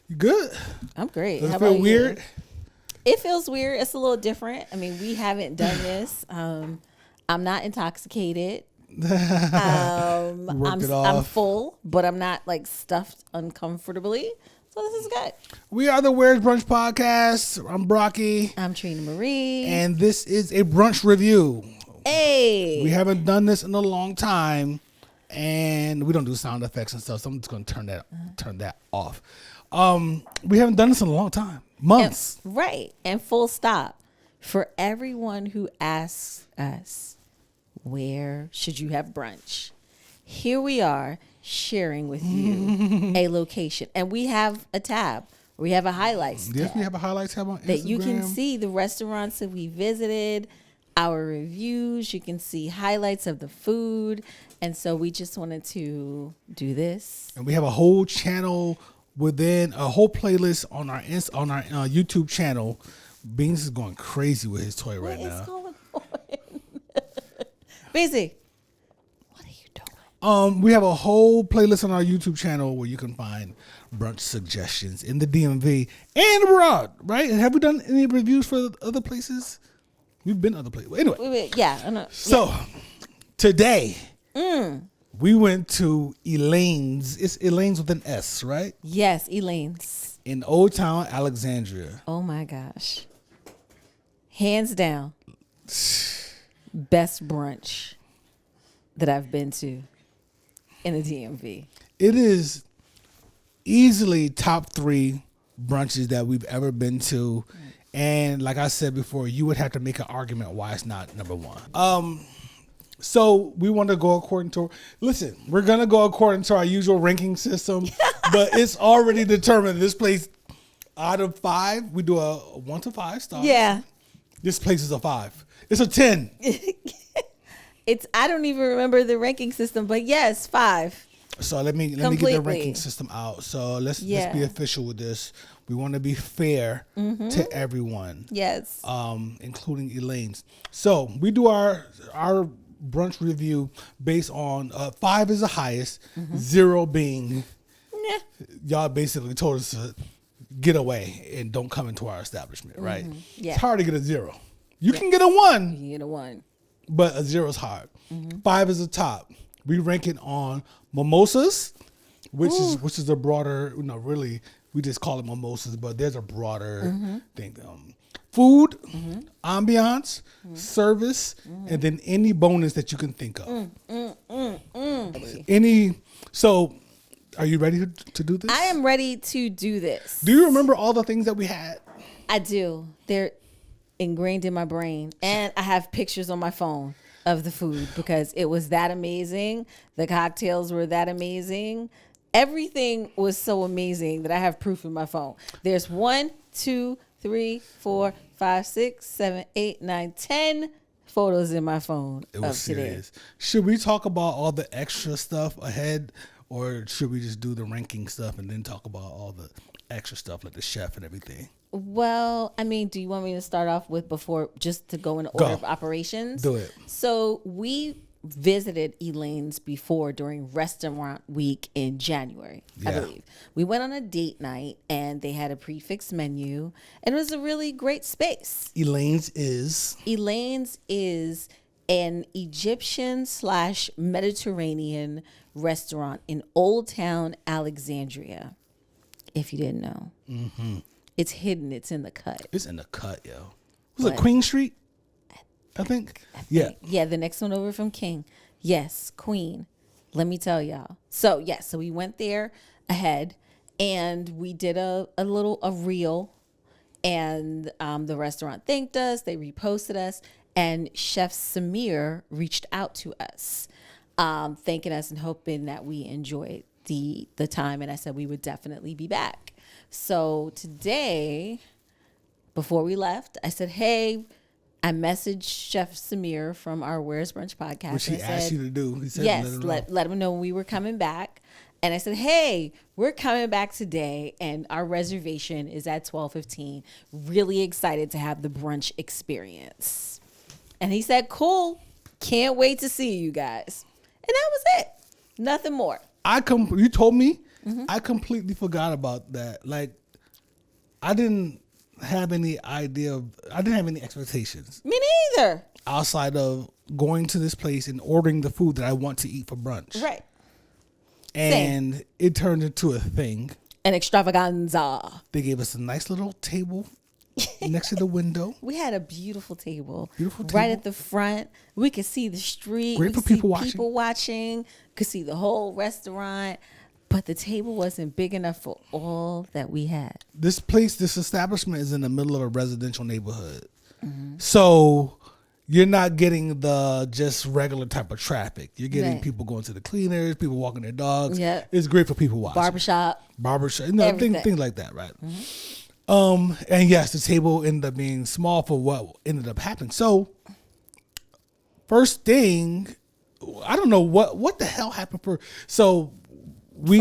You good? I'm great. Does How it feel about weird? you? It feels weird. It's a little different. I mean, we haven't done this. I'm not intoxicated. Worked it off. I'm full, but I'm not like stuffed uncomfortably. So this is good. We are the Where's Brunch podcast. I'm Brocky. I'm Trina Marie. And this is a brunch review. Hey. We haven't done this in a long time. And we don't do sound effects and stuff. So I'm just going to turn that off. We haven't done this in a long time. Months. Right. And full stop. For everyone who asks us, where should you have brunch? Here we are sharing with you a location. And we have a tab. We have a highlights Yes, tab we have a highlights tab on Instagram. that you can see the restaurants that we visited, our reviews. You can see highlights of the food. And so we just wanted to do this. And we have a whole channel within a whole playlist on our YouTube channel. Beans is going crazy with his toy right now. What is going on? Busy. What are you doing? We have a whole playlist on our YouTube channel where you can find brunch suggestions in the DMV and abroad, right? And have we done any reviews for other places? We've been other places. Anyway. Yeah. I know. So today we went to Elaine's. It's Elaine's with an S, right? Yes, Elaine's. In Old Town Alexandria. Oh my gosh. Hands down. Best brunch that I've been to in the DMV. It is easily top 3 brunches that we've ever been to. And like I said before, you would have to make an argument why it's not number 1. So we want to go according to, we're going to go according to our usual ranking system, but it's already determined this place out of 5, we do a 1 to 5 stars. Yeah. This place is a 5. It's a 10. I don't even remember the ranking system, but yes, 5. So let me get the ranking system out. So let's be official with this. We want to be fair to everyone. Yes. Including Elaine's. So we do our brunch review based on 5 is the highest, 0 being y'all basically told us to get away and don't come into our establishment, right? Yeah. It's hard to get a 0. You can get a 1. You can get a 1. But a 0 is hard. 5 is the top. We rank it on mimosas, which is a broader, really, we just call it mimosas, but there's a broader thing. Food, ambiance, service, and then any bonus that you can think of. So are you ready to do this? I am ready to do this. Do you remember all the things that we had? I do. They're ingrained in my brain. And I have pictures on my phone of the food because it was that amazing. The cocktails were that amazing. Everything was so amazing that I have proof in my phone. There's 1, 2, 3, 4, 5, 6, 7, 8, 9, 10 photos in my phone. It was serious. Should we talk about all the extra stuff ahead, or should we just do the ranking stuff and then talk about all the extra stuff like the chef and everything? Well, I mean, do you want me to start off with just to go in order of operations? Do it. So we visited Elaine's before during restaurant week in January, I believe. We went on a date night and they had a prefix menu and it was a really great space. Elaine's is an Egyptian/Mediterranean restaurant in Old Town Alexandria, if you didn't know. It's hidden. It's in the cut. It's in the cut, yo. Was it Queen Street? I think. Yeah. Yeah, the next one over from King. Yes, Queen. Let me tell y'all. So, so we went there ahead and we did a reel and the restaurant thanked us. They reposted us and Chef Samir reached out to us, thanking us and hoping that we enjoyed the time. And I said we would definitely be back. So today, before we left, I said, hey, I messaged Chef Samir from our Where's Brunch podcast. Which he asked you to do. He said, yes, let him know we were coming back. And I said, hey, we're coming back today and our reservation is at 12:15. Really excited to have the brunch experience. And he said, cool. Can't wait to see you guys. And that was it. Nothing more. You told me. I completely forgot about that. Like, I didn't have any idea. I didn't have any expectations Me neither. outside of going to this place and ordering the food that I want to eat for brunch. Right. And it turned into a thing. An extravaganza. They gave us a nice little table next to the window. We had a beautiful table. Beautiful Right table. at the front. We could see the street. Great we for could see people watching. people watching. Could see the whole restaurant. But the table wasn't big enough for all that we had. This establishment is in the middle of a residential neighborhood. So you're not getting the just regular type of traffic. You're getting Right. people going to the cleaners, people walking their dogs. Yeah. It's great for people watching. Barbershop. Everything. Things like that, right? And yes, the table ended up being small for what ended up happening. So first thing, I don't know what the hell happened for. So we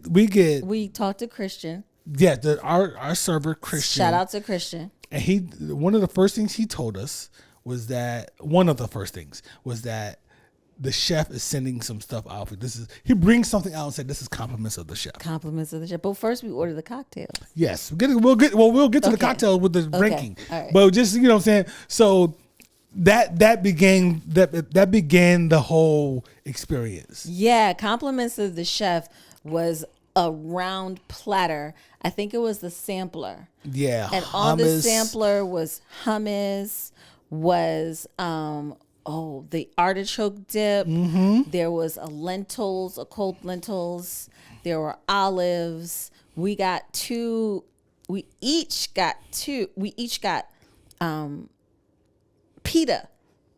We talked to Christian. our server Christian. Shout out to Christian. And one of the first things he told us was that the chef is sending some stuff out. He brings something out and said this is compliments of the chef. Compliments of the chef. But first we ordered the cocktails. Yes, we'll get to the Okay. cocktails with the drinking. All right. But just what I'm saying. So that began the whole experience. Yeah, compliments of the chef was a round platter. I think it was the sampler. Yeah, And on the hummus. sampler was hummus, was the artichoke dip. Mm-hmm. There was a cold lentils. There were olives. We each got pita,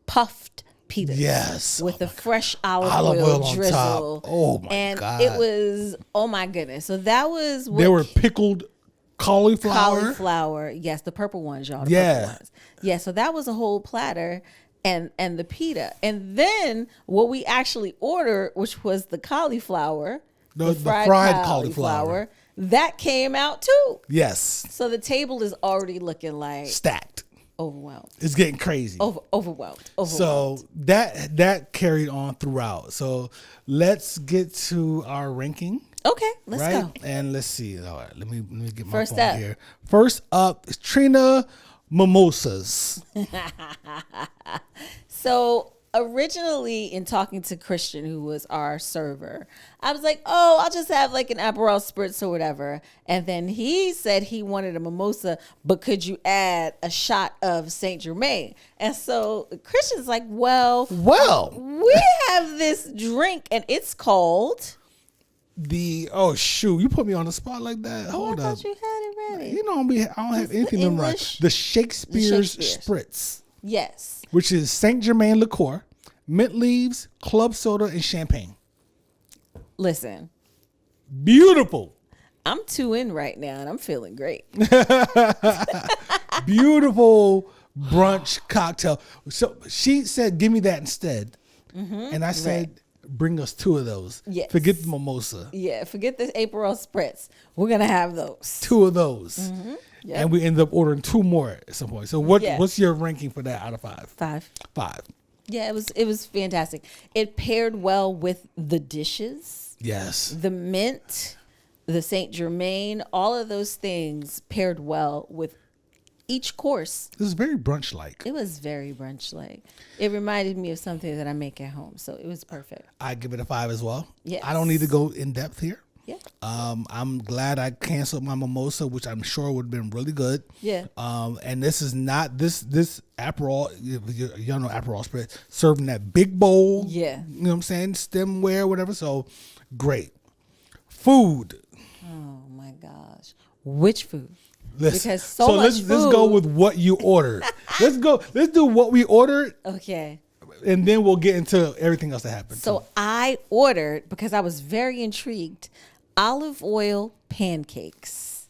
puffed pita. Yes. With a fresh olive Olive oil oil on drizzle. top. Oh my and God. it was, oh my goodness. So that was what There were pickled cauliflower. Yes, the purple ones, y'all. The Yeah. purple ones. Yeah, so that was a whole platter and the pita. And then what we actually ordered, which was the cauliflower, The fried cauliflower. that came out too. Yes. So the table is already looking like Stacked. overwhelmed. It's getting crazy. Overwhelmed. So that carried on throughout. So let's get to our ranking. Okay, let's Right? go. And let's see. All right, let me get my First phone up. here. First up is Trina Mimosas. So originally, in talking to Christian, who was our server, I was like, "Oh, I'll just have like an Aperol spritz or whatever." And then he said he wanted a mimosa, but could you add a shot of Saint Germain? And so Christian's like, "Well, we have this drink, and it's called." You put me on the spot like that. Oh, Hold I up. thought you had it ready. You know, I don't have anything the memorized. English- The Shakespeare's Shakespeare's. Spritz, Yes. which is Saint Germain liqueur, mint leaves, club soda, and champagne. Listen, Beautiful. I'm 2 in right now, and I'm feeling great. Beautiful brunch cocktail. So she said, give me that instead. And I said, bring us 2 of those. Yes. Forget the mimosa. Yeah, forget this Aperol spritz. We're gonna have those. 2 of those. Yep. And we ended up ordering 2 more at some point. So Yeah. what's your ranking for that out of 5? 5. 5. Yeah, it was fantastic. It paired well with the dishes, Yes. the mint, the Saint Germain. All of those things paired well with each course. This is very brunch like. It was very brunch like. It reminded me of something that I make at home, so it was perfect. I give it a 5 as well. Yes. I don't need to go in depth here. Yeah. I'm glad I canceled my mimosa, which I'm sure would have been really good. Yeah. And this is not this Aperol. Y'all know Aperol spread serving that big bowl. Yeah. You know what I'm saying? Stemware, whatever. So great. Food. Oh my gosh. Which food? Listen, Because so much let's go food. with what you ordered. Let's do what we ordered, Okay. and then we'll get into everything else that happened. So I ordered, because I was very intrigued, olive oil pancakes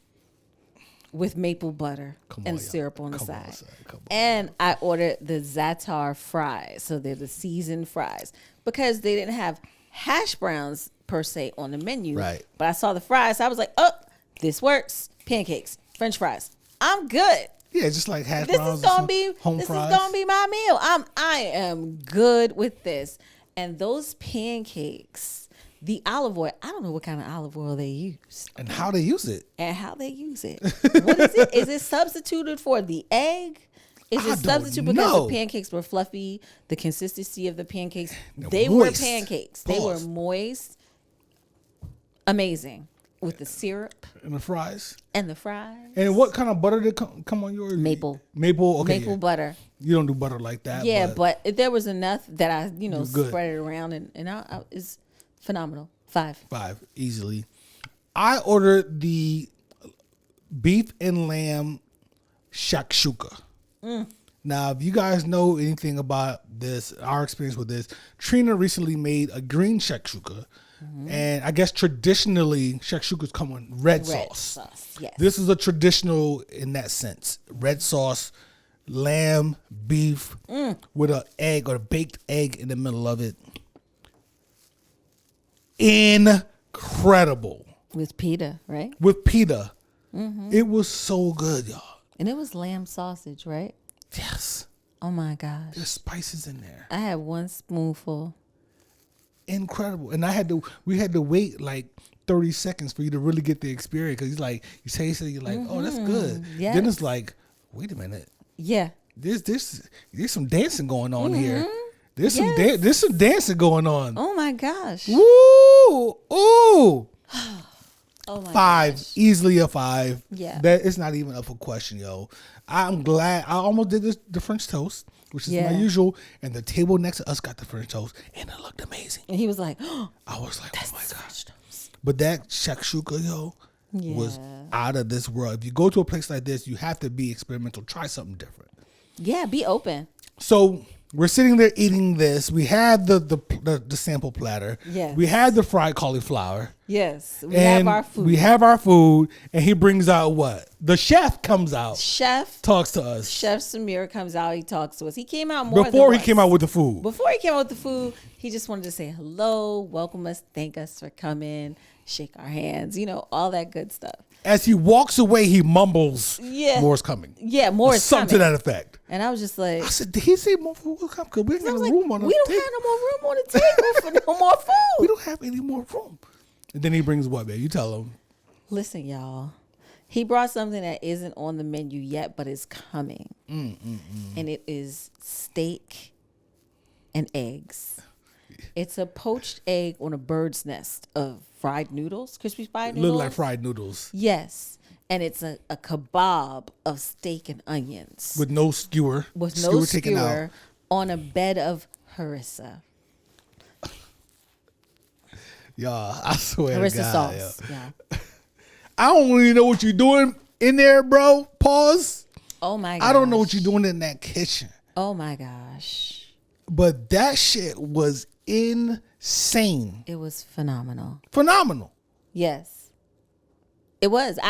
with maple butter Come and on, y'all. syrup on the Come on, side. son. Come on. And I ordered the za'atar fries. So they're the seasoned fries, because they didn't have hash browns per se on the menu. Right. But I saw the fries. So I was like, oh, this works. Pancakes, French fries. I'm good. Yeah, just like hash This browns. is gonna and be home this fries. is gonna be my meal. I am good with this. And those pancakes, The olive oil, I don't know what kind of olive oil they use. And how they use it. What is it? Is it substituted for the egg? Is I it substitute don't because know. the pancakes were fluffy? The consistency of the pancakes, They're they moist. were pancakes. Pause. They were moist. Amazing. With the syrup And the fries. and the fries. And what kind of butter did come on yours? Maple. Maple. Okay. Maple Yeah. butter. You don't do butter like that. Yeah, but there was enough that I, You're good. spread it around and it's phenomenal. 5. 5 easily. I ordered the beef and lamb shakshuka. Now, if you guys know anything about this, our experience with this, Trina recently made a green shakshuka. And I guess traditionally shakshukas come with red sauce. Yes. This is a traditional in that sense. Red sauce, lamb, beef with an egg or a baked egg in the middle of it. Incredible. With pita, right? With pita. It was so good, y'all. And it was lamb sausage, right? Yes. Oh my gosh. There's spices in there. I had 1 spoonful. Incredible. And we had to wait like 30 seconds for you to really get the experience. Cause you taste it, you're like, oh, that's good. Yes. Then it's like, wait a minute. Yeah. There's some dancing going on here. There's Yes. there's some dancing going on. Oh my gosh. Woo! Ooh! Oh my 5, gosh. easily a 5. Yeah. That it's not even up for question, yo. I'm glad I almost did the French toast, which is Yeah. my usual, and the table next to us got the French toast, and it looked amazing. And he was like, oh, I was like, oh my that's gosh. French toast. But that shakshuka, yo, was Yeah. out of this world. If you go to a place like this, you have to be experimental. Try something different. Yeah, be open. So we're sitting there eating this. We had the sample platter. Yes. We had the fried cauliflower. Yes. We And have our food. we have our food, and he brings out what? The chef comes out, Chef talks to us. Chef Samir comes out, he talks to us. He came out more Before than he came once. out with the food. Before he came out with the food, he just wanted to say hello, welcome us, thank us for coming, shake our hands, all that good stuff. As he walks away, he mumbles, Yeah. more's coming. Yeah, more is Something coming. to that effect. And I was just like, I said, did he say more food will come? Because we ain't I got was no like, room on the we don't table. have no more room on the table for no more We food. don't have any more room. And then he brings what, man? You tell him. Listen, y'all. He brought something that isn't on the menu yet, but is coming. And it is steak and eggs. It's a poached egg on a bird's nest of fried noodles, crispy fried noodles. Look like fried noodles. Yes. And it's a kebab of steak and onions. With no skewer. With no taken out. skewer on a bed of harissa. Y'all, I swear to Harissa God. sauce. Yo. Yeah. I don't really know what you're doing in there, bro. Pause. Oh my gosh. I don't know what you're doing in that kitchen. Oh my gosh. But that shit was insane. It was phenomenal. Phenomenal. Yes. It was.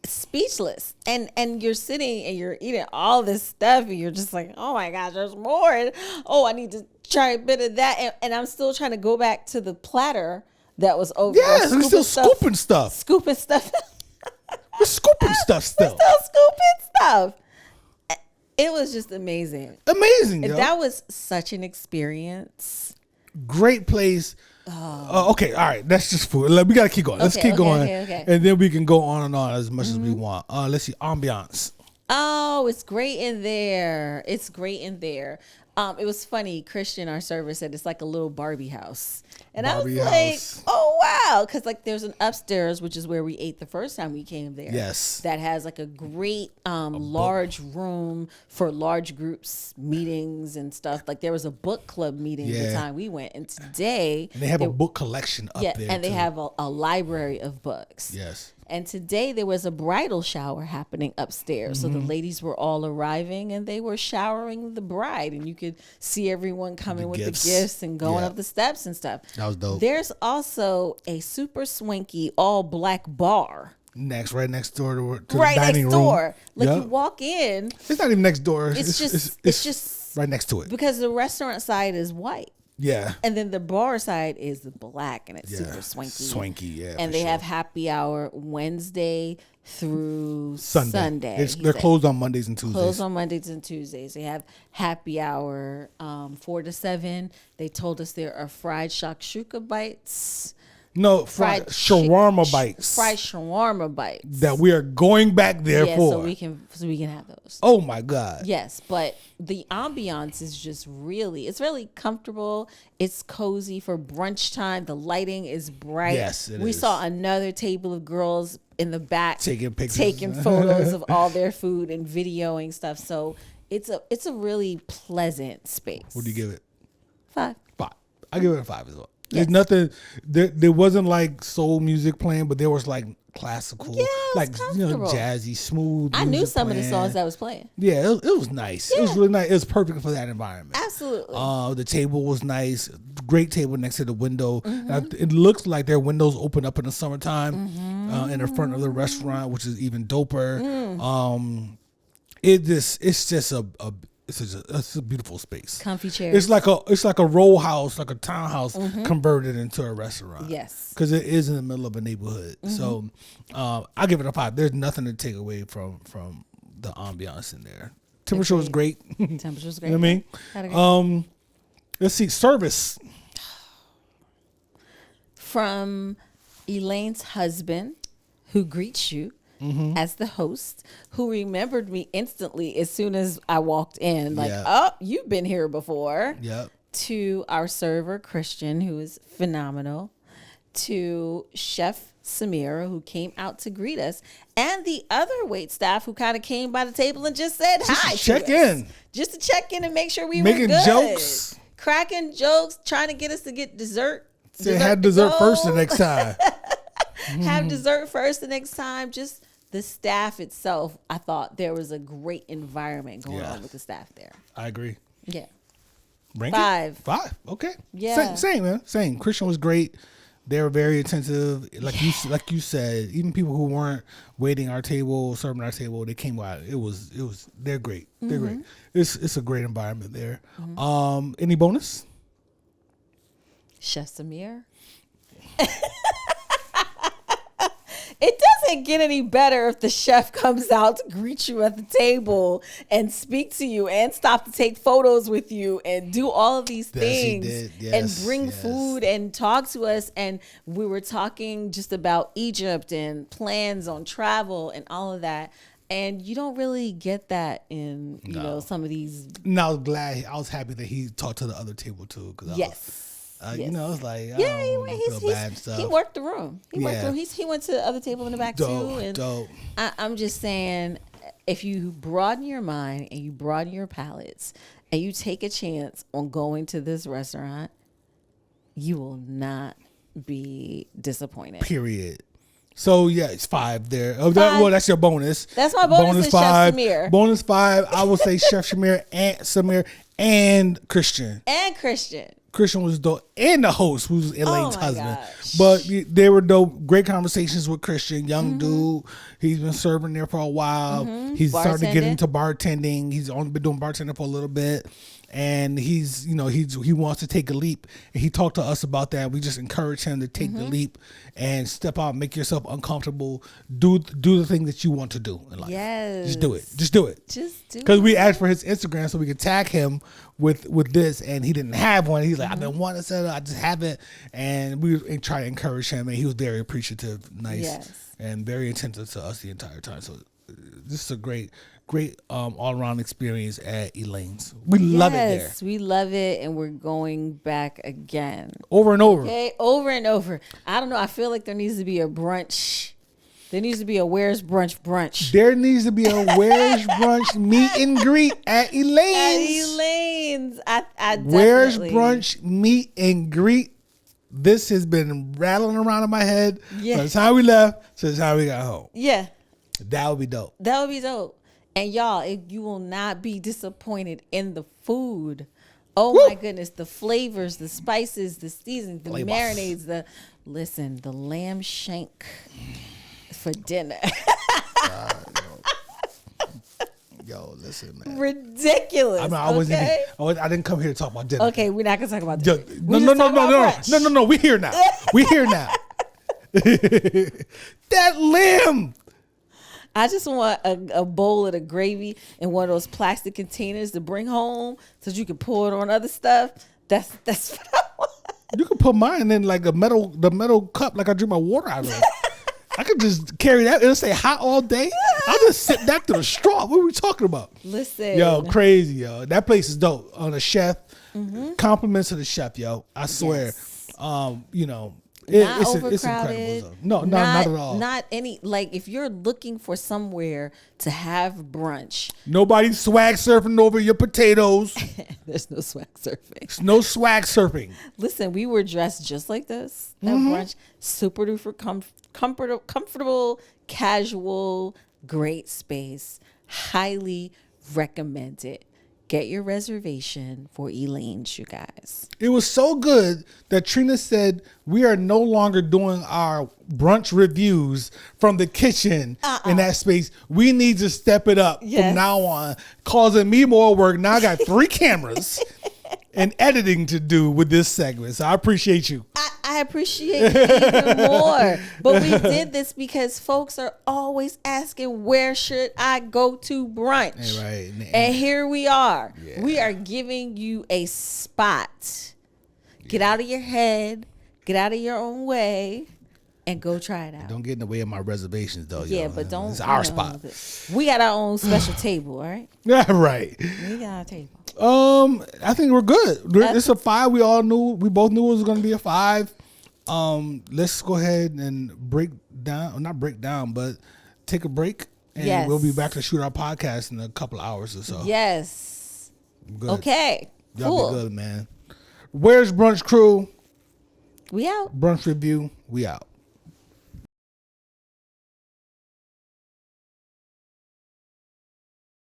Speechless. And you're sitting and you're eating all this stuff and you're just like, oh my gosh, there's more. And, oh, I need to try a bit of that. And I'm still trying to go back to the platter that was over there. Yes, we're still scooping stuff. Scooping stuff. We're scooping stuff still. Still scooping stuff. It was just amazing. Amazing, yo. That was such an experience. Great place. Okay, all right. That's just food. We got to keep going. Let's keep going. Okay. And then we can go on and on as much as we want. Let's see. Ambiance. Oh, it's great in there. It's great in there. It was funny. Christian, our server, said it's like a little Barbie house. And Barbie I was house. like, oh, wow. Because like there's an upstairs, which is where we ate the first time we came there. Yes. That has like a great large room for large groups, meetings and stuff. Like there was a book club meeting the Yeah. time we went. And today. And they have a book collection up there. And they too. have a library of books. Yes. And today there was a bridal shower happening upstairs. So the ladies were all arriving and they were showering the bride. And you could see everyone coming with gifts. the gifts and going Yeah. up the steps and stuff. That was dope. There's also a super swanky all black bar Right next door to the right dining next room. door. Like Yep. you walk in It's not even next door. It's just right next to it. because the restaurant side is white. Yeah. And then the bar side is the black and it's Yeah. super swanky. Swanky, yeah. And for they sure. have happy hour Wednesday through Sunday. They're closed on Mondays and Tuesdays. Closed on Mondays and Tuesdays. They have happy hour 4 to 7. They told us there are fried shakshuka bites. No, fried shawarma bites. Fried shawarma bites. That we are going back there for. so we can have those. Oh my God. Yes, but the ambiance is just it's really comfortable. It's cozy for brunch time. The lighting is bright. Yes, it we is. saw another table of girls in the back taking pictures, taking photos of all their food and videoing stuff. So it's a really pleasant space. What do you give it? 5. I give it a 5 as well. Yes. There's nothing. There wasn't like soul music playing, but there was like classical, like jazzy, smooth. I knew music some of the playing. songs that was playing. Yeah, it was nice. It was really nice. It was perfect for that environment. Absolutely. The table was nice. Great table next to the window. Mm-hmm. It looks like their windows open up in the summertime in the front of the restaurant, which is even doper. It's a beautiful space. Comfy chairs. It's like a row house, like a townhouse converted into a restaurant. Yes. Because it is in the middle of a neighborhood. So I give it a 5. There's nothing to take away from the ambiance in there. Temperature was great. Temperature was great. You know what I mean? Let's see. Service. From Elaine's husband, who greets you as the host, who remembered me instantly as soon as I walked in. Like, oh, you've been here before. Yep. To our server, Christian, who is phenomenal. To Chef Samira, who came out to greet us. And the other wait staff who kind of came by the table and just said hi. Check in. Just to check in and make sure we Making were good. jokes. Cracking jokes, trying to get us to get dessert. They had dessert first the next time. Have dessert first the next time. Just the staff itself, I thought there was a great environment going on with the staff there. I agree. Yeah. Rank 5. 5. Okay. Yeah. Same, man. Same. Christian was great. They were very attentive. Like you said, even people who weren't waiting our table, serving our table, they came out. They're great. They're great. It's a great environment there. Any bonus? Chef Samir. It doesn't get any better if the chef comes out to greet you at the table and speak to you and stop to take photos with you and do all of these things and bring food and talk to us. And we were talking just about Egypt and plans on travel and all of that. And you don't really get that in, you know, some of these. No, I was happy that he talked to the other table too. Yes. You know, it's like, he worked the room. He went to the other table in the back too. And I'm just saying, if you broaden your mind and you broaden your palates and you take a chance on going to this restaurant, you will not be disappointed. Period. So yeah, it's 5 there. Well, that's your bonus. That's my bonus. Is 5. Chef Samir. Bonus 5. I will say Chef Samir and Christian. Christian was dope, and the host, who's Elaine's husband. Gosh. But they were dope. Great conversations with Christian, young dude. He's been serving there for a while. He's started to get into bartending. He's only been doing bartending for a little bit, and he wants to take a leap. And he talked to us about that. We just encourage him to take the leap and step out, make yourself uncomfortable. Do the thing that you want to do in life. Yes, just do it. Just do it. Because we asked for his Instagram so we could tag him with this, and he didn't have one. He's like, I've been wanting to set it up, I just haven't. And we try to encourage him, and he was very appreciative, nice, and very attentive to us the entire time. So this is a great all around experience at Elaine's. We love it there. Yes, we love it, and we're going back again. Over and over. Okay, over and over. I don't know. I feel like there needs to be a brunch. There needs to be a Where's Brunch. There needs to be a Where's Brunch meet and greet at Elaine's. I definitely. Where's Brunch meet and greet. This has been rattling around in my head from the time we left to the time we got home. Yeah. That would be dope. And y'all, you will not be disappointed in the food. Oh my goodness, the flavors, the spices, the seasons, the marinades, the lamb shank for dinner. Yo, listen, man. Ridiculous. I didn't come here to talk about dinner. Okay, we're not gonna talk about dinner. No. We here now. That lamb. I just want a bowl of the gravy in one of those plastic containers to bring home so that you can pour it on other stuff. That's what I want. You can put mine in like the metal cup, like I drink my water out of. I could just carry that. It'll stay hot all day. I'll just sit back to the straw. What are we talking about? Listen. Yo, crazy, yo. That place is dope. On the chef. Compliments to the chef, yo. I swear. Yes. You know, Not it's overcrowded. incredible. No, not at all. Not any, like, if you're looking for somewhere to have brunch. Nobody swag surfing over your potatoes. There's no swag surfing. There's no swag surfing. Listen, we were dressed just like this at brunch. Super duper comfortable, casual, great space. Highly recommend it. Get your reservation for Elaine's, you guys. It was so good that Trina said we are no longer doing our brunch reviews from the kitchen in that space. We need to step it up from now on, causing me more work. Now I got 3 cameras and editing to do with this segment. So I appreciate you. I appreciate it even more. But we did this because folks are always asking, where should I go to brunch? Right. And here we are. Yeah. We are giving you a spot. Get out of your head. Get out of your own way. And go try it out. Don't get in the way of my reservations, though. Yeah, yo. but don't. It's our spot. We got our own special table, all right? Yeah, right. We got our table. I think we're good. It's a 5. We both knew it was going to be a 5. Let's go ahead and not break down, but take a break, and we'll be back to shoot our podcast in a couple of hours or so. Yes. Good. Okay. Y'all Cool. be good, man. Where's Brunch Crew? We out. Brunch Review. We out.